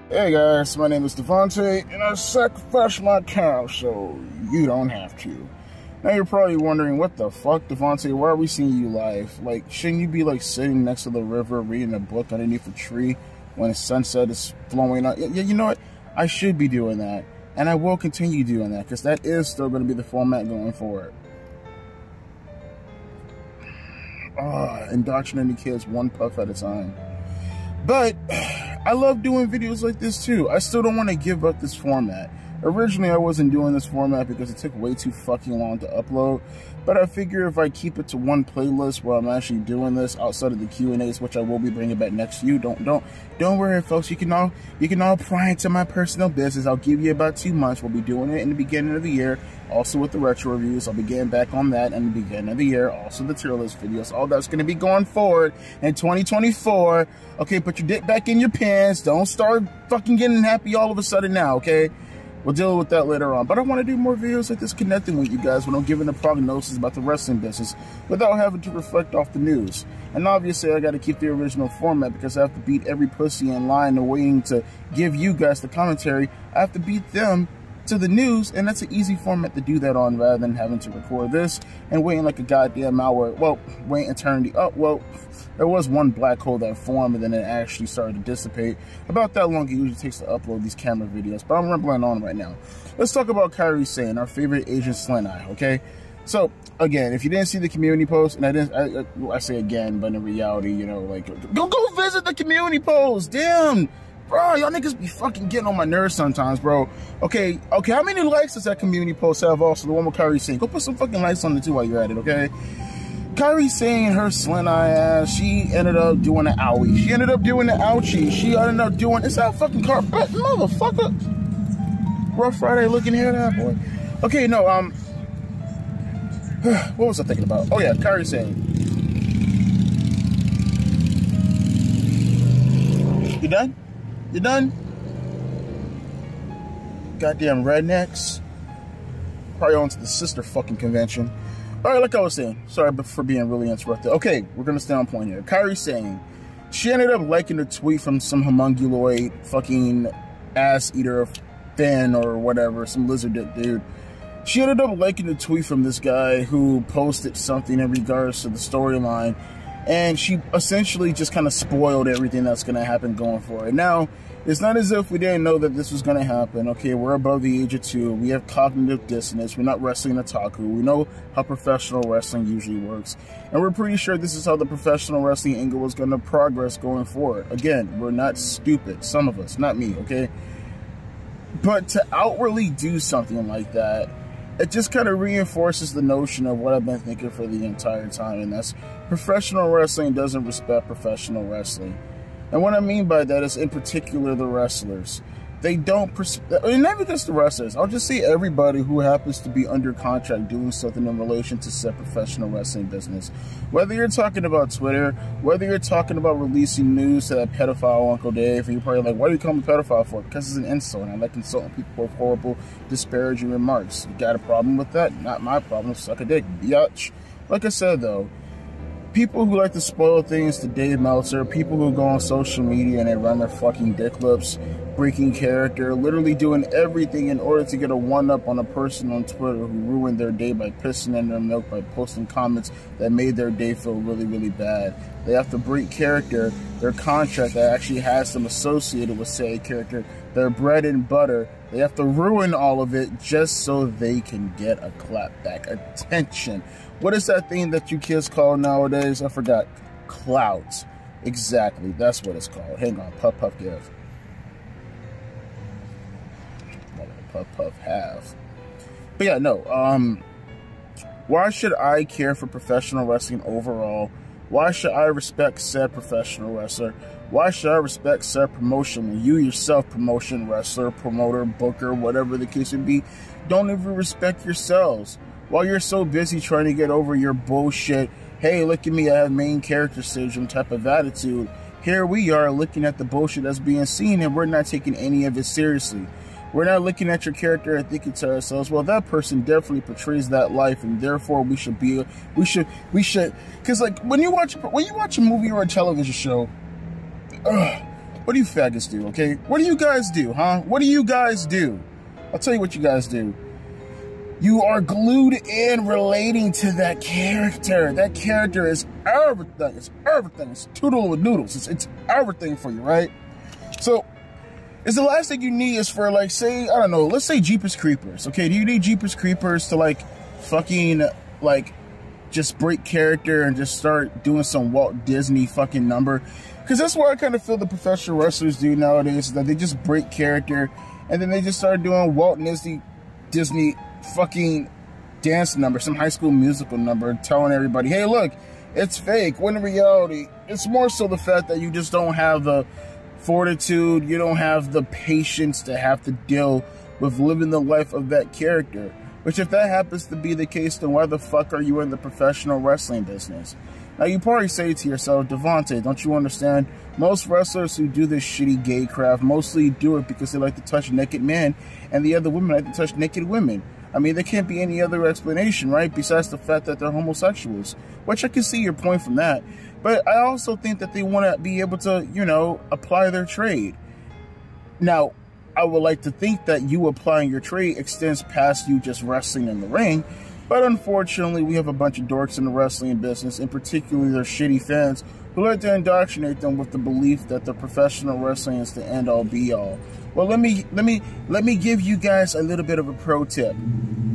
Hey guys, my name is Devontae, and I sacrificed my cow so you don't have to. Now you're probably wondering, what the fuck, Devontae, why are we seeing you live? Like, shouldn't you be like sitting next to the river reading a book underneath a tree when the sunset is flowing on? Yeah, you know what? I should be doing that, and I will continue doing that, because that is still going to be the format going forward. Indoctrinating kids one puff at a time. But I love doing videos like this too. I still don't want to give up this format. Originally, I wasn't doing this format because it took way too fucking long to upload. But I figure if I keep it to one playlist where I'm actually doing this outside of the Q&As, which I will be bringing back next to you. Don't worry, folks. You can all pry into my personal business. I'll give you about 2 months. We'll be doing it in the beginning of the year. Also with the retro reviews, I'll be getting back on that in the beginning of the year. Also the tier list videos. All that's going to be going forward in 2024. Okay, put your dick back in your pants. Don't start fucking getting happy all of a sudden now, okay? We'll deal with that later on. But I want to do more videos like this connecting with you guys when I'm giving a prognosis about the wrestling business without having to reflect off the news. And obviously, I got to keep the original format because I have to beat every pussy in line and waiting to give you guys the commentary. I have to beat them to the news, and that's an easy format to do that on rather than having to record this and waiting like a goddamn hour. Well, wait eternity. Oh, well, there was one black hole that formed and then it actually started to dissipate. About that long it usually takes to upload these camera videos, but I'm rambling on right now. Let's talk about Kairi Sane, our favorite Asian Slant-Eye, okay? So, again, if you didn't see the community post, and I say again, but in reality, you know, like, go visit the community post, damn! Bro, y'all niggas be fucking getting on my nerves sometimes, bro. Okay, how many likes does that community post have also? The one with Kairi Sane. Go put some fucking likes on it too while you're at it, okay? Kairi Sane, her Slant-Eye ass, she ended up doing an owie. She ended up doing an ouchie. She ended up doing, it's that fucking car, motherfucker. Rough Friday looking here, that boy. Okay, no, what was I thinking about? Oh yeah, Kairi Sane. You done? You done? Goddamn rednecks. Probably on to the sister fucking convention. Alright, like I was saying. Sorry for being really interrupted. Okay, we're gonna stay on point here. Kairi Sane. She ended up liking a tweet from some homunculoid fucking ass eater fan or whatever, some lizard dude. She ended up liking a tweet from this guy who posted something in regards to the storyline. And she essentially just kind of spoiled everything that's going to happen going forward. Now, it's not as if we didn't know that this was going to happen. Okay, we're above the age of 2. We have cognitive dissonance. We're not wrestling otaku. We know how professional wrestling usually works. And we're pretty sure this is how the professional wrestling angle was going to progress going forward. Again, we're not stupid. Some of us, not me, okay? But to outwardly do something like that, it just kind of reinforces the notion of what I've been thinking for the entire time, and that's professional wrestling doesn't respect professional wrestling. And what I mean by that is, in particular, the wrestlers. They don't, never just the wrestlers. I'll just say everybody who happens to be under contract doing something in relation to said professional wrestling business. Whether you're talking about Twitter, whether you're talking about releasing news to that pedophile Uncle Dave, and you're probably like, why do you call me pedophile for? Because it's an insult, and I like insulting people with horrible, disparaging remarks. You got a problem with that? Not my problem. Suck a dick, biatch. Like I said, though, people who like to spoil things to Dave Meltzer, people who go on social media and they run their fucking dick lips, breaking character, literally doing everything in order to get a one-up on a person on Twitter who ruined their day by pissing in their milk, by posting comments that made their day feel really, really bad. They have to break character, their contract that actually has them associated with said character, their bread and butter. They have to ruin all of it just so they can get a clapback. Attention. What is that thing that you kids call nowadays? I forgot. Clouds. Exactly. That's what it's called. Hang on. Puff, puff, give. Puff, puff, have. But yeah, no. Why should I care for professional wrestling overall? Why should I respect said professional wrestler? Why should I respect said promotion when you yourself, promotion, wrestler, promoter, booker, whatever the case would be, don't even respect yourselves? While you're so busy trying to get over your bullshit, hey, look at me, I have main character syndrome type of attitude, here we are looking at the bullshit that's being seen and we're not taking any of it seriously. We're not looking at your character and thinking to ourselves, well, that person definitely portrays that life, and therefore we should, because like when you watch a movie or a television show, What do you faggots do, okay? What do you guys do, huh? What do you guys do? I'll tell you what you guys do. You are glued in relating to that character. That character is everything. It's everything. It's toodle with noodles. It's everything for you, right? So, it's the last thing you need is for, like, say, I don't know, let's say Jeepers Creepers, okay? Do you need Jeepers Creepers to, like, fucking, like, just break character and just start doing some Walt Disney fucking number? Because that's what I kind of feel the professional wrestlers do nowadays, is that they just break character and then they just start doing Walt Disney fucking dance number, some High School Musical number, telling everybody, hey, look, it's fake. When in reality, it's more so the fact that you just don't have the fortitude, you don't have the patience to have to deal with living the life of that character. Which, if that happens to be the case, then why the fuck are you in the professional wrestling business? Now, you probably say to yourself, Devontae, don't you understand? Most wrestlers who do this shitty gay craft mostly do it because they like to touch naked men, and the other women like to touch naked women. I mean, there can't be any other explanation, right? Besides the fact that they're homosexuals, which I can see your point from that. But I also think that they want to be able to, you know, apply their trade. Now, I would like to think that you applying your trade extends past you just wrestling in the ring. But unfortunately, we have a bunch of dorks in the wrestling business, and particularly their shitty fans, who like to indoctrinate them with the belief that the professional wrestling is the end-all be-all. Well, let me give you guys a little bit of a pro tip.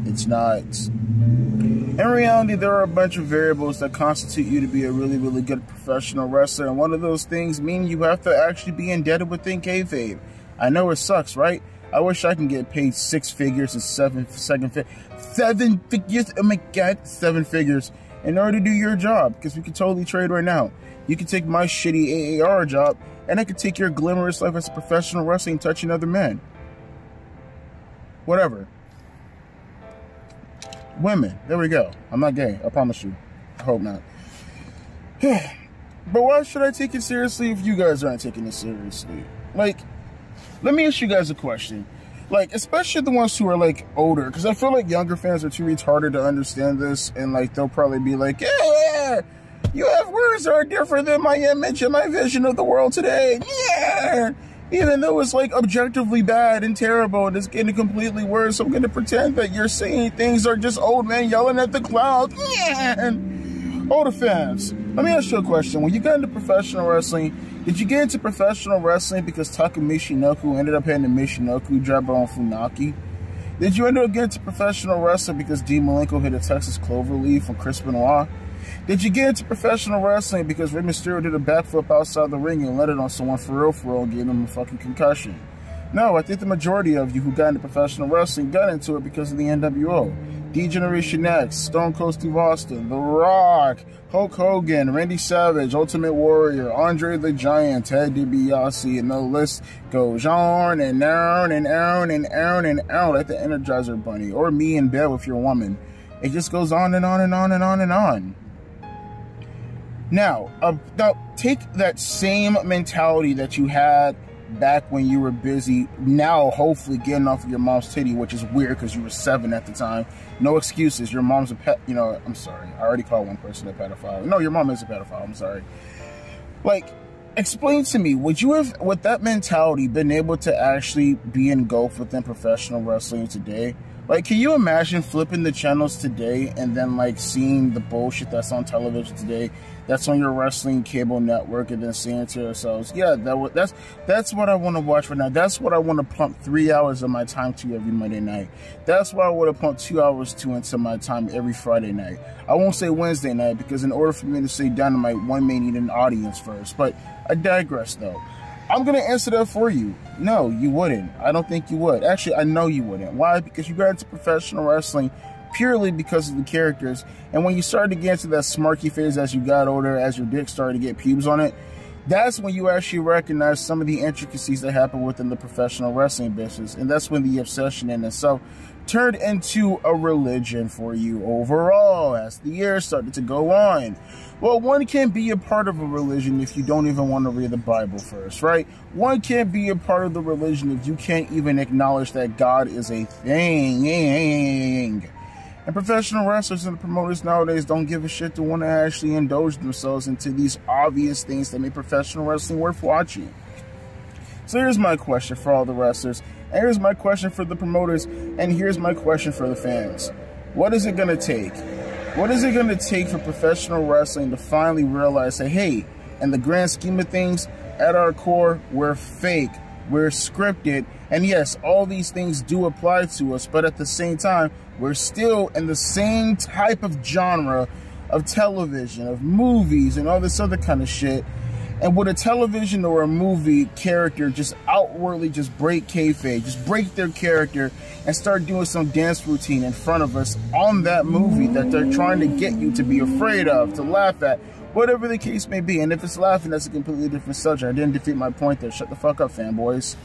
It's not. In reality, there are a bunch of variables that constitute you to be a really, really good professional wrestler, and one of those things mean you have to actually be indebted within kayfabe. I know it sucks, right? I wish I can get paid 6 figures and 7 figures. Oh my god, 7 figures in order to do your job, because we can totally trade right now. You can take my shitty AAR job, and I can take your glamorous life as a professional wrestling touching other men. Whatever. Women. There we go. I'm not gay. I promise you. I hope not. But why should I take it seriously if you guys aren't taking it seriously? Like, let me ask you guys a question. Like, especially the ones who are, like, older. Because I feel like younger fans are too retarded to understand this. And, like, they'll probably be like, yeah, you have words that are different than my image and my vision of the world today. Yeah. Even though it's, like, objectively bad and terrible and it's getting completely worse, I'm going to pretend that you're saying things are just old men yelling at the clouds. Yeah. Older fans, let me ask you a question. When you got into professional wrestling, did you get into professional wrestling because Taka Michinoku ended up having a Michinoku drop on Funaki? Did you end up getting into professional wrestling because Dean Malenko hit a Texas Cloverleaf from Chris Benoit? Did you get into professional wrestling because Rey Mysterio did a backflip outside the ring and landed on someone for real and gave them a fucking concussion? No, I think the majority of you who got into professional wrestling got into it because of the NWO. D-Generation X, Stone Cold Steve Austin, The Rock, Hulk Hogan, Randy Savage, Ultimate Warrior, Andre the Giant, Ted DiBiase, and the list goes on and on and on and on and on like the Energizer Bunny, or me in bed with your woman. It just goes on and on and on and on and on. Now take that same mentality that you had back when you were busy, now hopefully getting off of your mom's titty, which is weird because you were 7 at the time. No excuses. Your mom's a pet. You know, I'm sorry. I already called one person a pedophile. No, your mom is a pedophile. I'm sorry. Like, explain to me, would you have, with that mentality, been able to actually be engulfed within professional wrestling today? Like, can you imagine flipping the channels today and then, like, seeing the bullshit that's on television today, that's on your wrestling cable network, and then saying to yourselves, yeah, that's what I want to watch right now. That's what I want to pump 3 hours of my time to every Monday night. That's what I want to pump 2 hours to into my time every Friday night. I won't say Wednesday night, because in order for me to say Dynamite, one may need an audience first. But I digress, though. I'm going to answer that for you. No, you wouldn't. I don't think you would. Actually, I know you wouldn't. Why? Because you got into professional wrestling purely because of the characters. And when you started to get into that smarky phase as you got older, as your dick started to get pubes on it, that's when you actually recognize some of the intricacies that happen within the professional wrestling business. And that's when the obsession in itself turned into a religion for you overall as the years started to go on. Well, one can't be a part of a religion if you don't even want to read the Bible first, right? One can't be a part of the religion if you can't even acknowledge that God is a thing. And professional wrestlers and promoters nowadays don't give a shit to want to actually indulge themselves into these obvious things that make professional wrestling worth watching. So here's my question for all the wrestlers, and here's my question for the promoters, and here's my question for the fans. What is it going to take? What is it going to take for professional wrestling to finally realize that, hey, in the grand scheme of things, at our core, we're fake, we're scripted, and yes, all these things do apply to us, but at the same time, we're still in the same type of genre of television, of movies, and all this other kind of shit. And would a television or a movie character just outwardly just break kayfabe, just break their character and start doing some dance routine in front of us on that movie that they're trying to get you to be afraid of, to laugh at, whatever the case may be? And if it's laughing, that's a completely different subject. I didn't defeat my point there. Shut the fuck up, fanboys.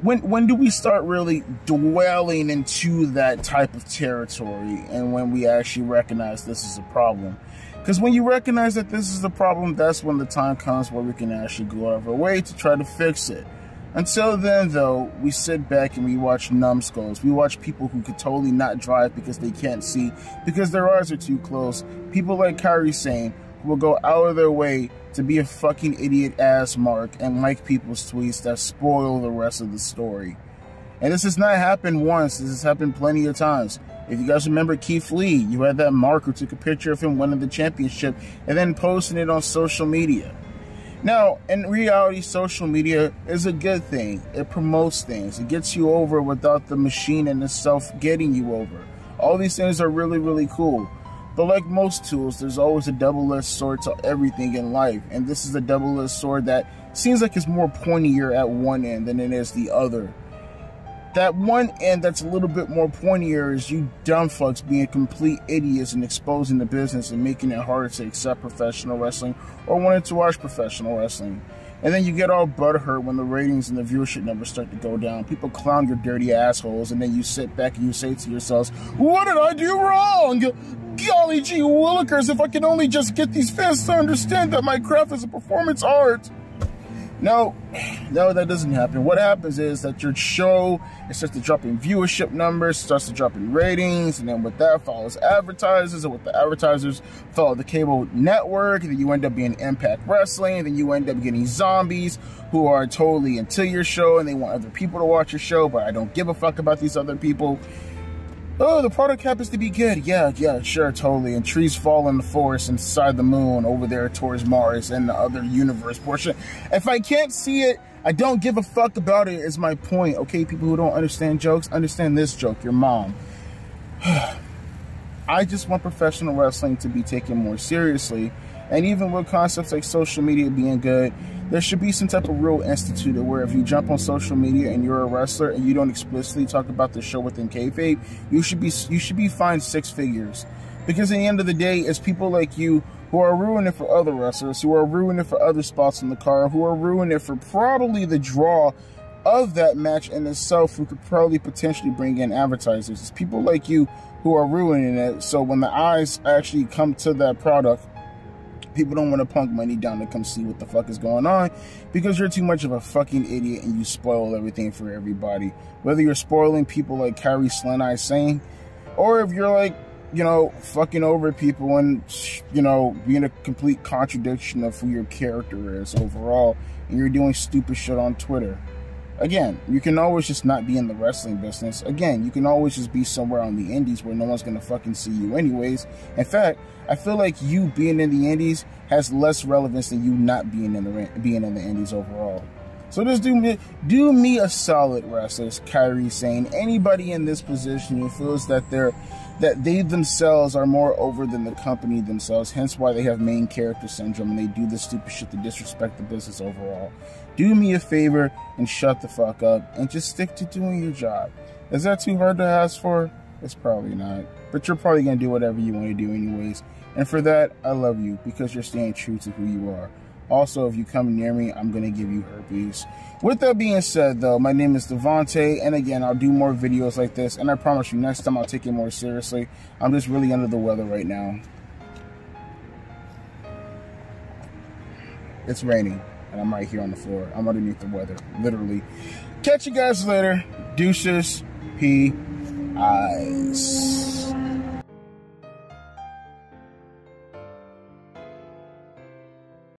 When do we start really dwelling into that type of territory, and when we actually recognize this is a problem? Because when you recognize that this is a problem, that's when the time comes where we can actually go out of our way to try to fix it. Until then, though, we sit back and we watch numbskulls. We watch people who could totally not drive because they can't see, because their eyes are too close. People like Kyrie Sane, who will go out of their way to be a fucking idiot ass mark and like people's tweets that spoil the rest of the story. And this has not happened once. This has happened plenty of times. If you guys remember Keith Lee, you had that mark who took a picture of him winning the championship and then posting it on social media. Now, in reality, social media is a good thing. It promotes things. It gets you over without the machine in itself getting you over. All these things are really, really cool. But like most tools, there's always a double-edged sword to everything in life. And this is a double-edged sword that seems like it's more pointier at one end than it is the other. That one end that's a little bit more pointier is you dumb fucks being complete idiots and exposing the business and making it harder to accept professional wrestling or wanting to watch professional wrestling. And then you get all butthurt when the ratings and the viewership numbers start to go down. People clown your dirty assholes, and then you sit back and you say to yourselves, what did I do wrong? Golly gee willikers, if I can only just get these fans to understand that my craft is a performance art. No, that doesn't happen. What happens is that your show, it starts to drop in viewership numbers, starts to drop in ratings, and then with that follows advertisers, and with the advertisers follow the cable network, and then you end up being Impact Wrestling, and then you end up getting zombies who are totally into your show, and they want other people to watch your show, but I don't give a fuck about these other people. Oh, the product happens to be good. Yeah, sure, totally. And trees fall in the forest inside the moon over there towards Mars and the other universe portion. If I can't see it, I don't give a fuck about it is my point. Okay, people who don't understand jokes, understand this joke, your mom. I just want professional wrestling to be taken more seriously. And even with concepts like social media being good, there should be some type of rule instituted where if you jump on social media and you're a wrestler and you don't explicitly talk about the show within kayfabe, you should be fined 6 figures. Because at the end of the day, it's people like you who are ruining it for other wrestlers, who are ruining it for other spots in the card, who are ruining it for probably the draw of that match in itself, who could probably potentially bring in advertisers. It's people like you who are ruining it, so when the eyes actually come to that product, people don't want to punk money down to come see what the fuck is going on because you're too much of a fucking idiot and you spoil everything for everybody. Whether you're spoiling people like Kyrie Sane, or if you're like, you know, fucking over people and, you know, being a complete contradiction of who your character is overall, and you're doing stupid shit on Twitter. Again, you can always just not be in the wrestling business. Again, you can always just be somewhere on the indies where no one's going to fucking see you anyways. In fact, I feel like you being in the indies has less relevance than you not being in the indies overall. So just do me a solid, wrestlers, Kyrie Sane, anybody in this position who feels that they themselves are more over than the company themselves, hence why they have main character syndrome and they do this stupid shit to disrespect the business overall. Do me a favor and shut the fuck up and just stick to doing your job. Is that too hard to ask for? It's probably not. But you're probably going to do whatever you want to do anyways. And for that, I love you because you're staying true to who you are. Also, if you come near me, I'm going to give you herpes. With that being said, though, my name is Devontae, and again, I'll do more videos like this, and I promise you, next time I'll take it more seriously. I'm just really under the weather right now. It's raining, and I'm right here on the floor. I'm underneath the weather, literally. Catch you guys later. Deuces. P. Eyes.